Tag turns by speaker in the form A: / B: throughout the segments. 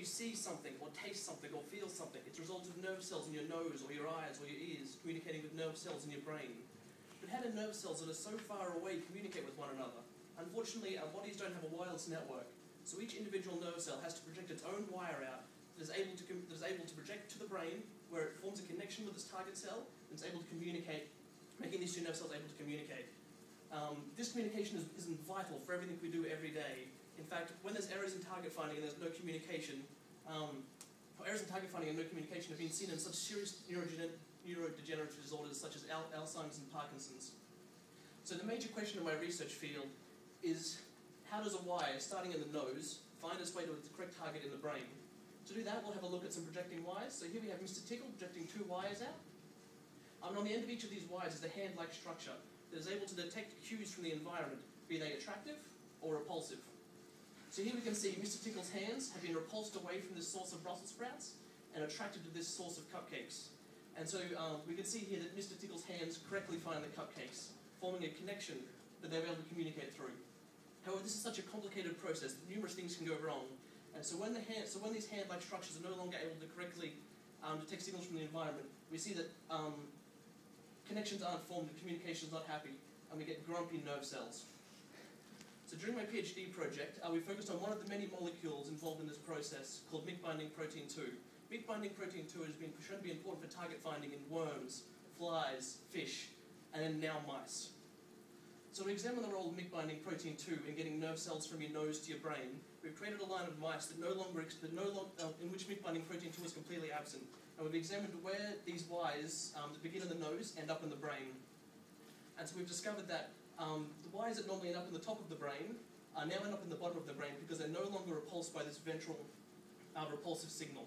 A: you see something, or taste something, or feel something, it's a result of nerve cells in your nose, or your eyes, or your ears, communicating with nerve cells in your brain. But how do nerve cells that are so far away communicate with one another? Unfortunately, our bodies don't have a wireless network, so each individual nerve cell has to project its own wire out that is able to project to the brain, where it forms a connection with its target cell, and it's able to communicate, making these two nerve cells able to communicate. This communication is vital for everything we do every day. In fact, when there's errors in target finding and there's no communication, errors in target finding and no communication have been seen in such serious neurodegenerative disorders such as Alzheimer's and Parkinson's. So the major question in my research field is, how does a wire starting in the nose find its way to its correct target in the brain? To do that, we'll have a look at some projecting wires. So here we have Mr. Tickle projecting two wires out. And on the end of each of these wires is a hand-like structure that is able to detect cues from the environment, be they attractive or repulsive. So here we can see Mr. Tickle's hands have been repulsed away from this source of Brussels sprouts and attracted to this source of cupcakes. And so we can see here that Mr. Tickle's hands correctly find the cupcakes, forming a connection that they're able to communicate through. However, this is such a complicated process that numerous things can go wrong. And so when these hand-like structures are no longer able to correctly detect signals from the environment, we see that connections aren't formed, the communication is not happy, and we get grumpy nerve cells. So during my PhD project, we focused on one of the many molecules involved in this process called MYC-binding protein 2. MYC-binding protein 2 has been shown to be important for target finding in worms, flies, fish, and then now mice. So to examine the role of MYC-binding protein 2 in getting nerve cells from your nose to your brain, we've created a line of mice in which MYC-binding protein 2 is completely absent. And we've examined where these wires that begin in the nose end up in the brain. And so we've discovered that the wires that normally end up in the top of the brain now end up in the bottom of the brain because they're no longer repulsed by this ventral repulsive signal.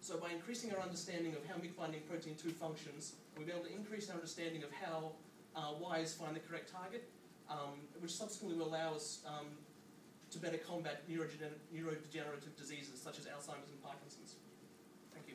A: So by increasing our understanding of how MYC-binding protein 2 functions, we'll be able to increase our understanding of how wires find the correct target, which subsequently will allow us to better combat neurodegenerative diseases such as Alzheimer's and Parkinson's. Thank you.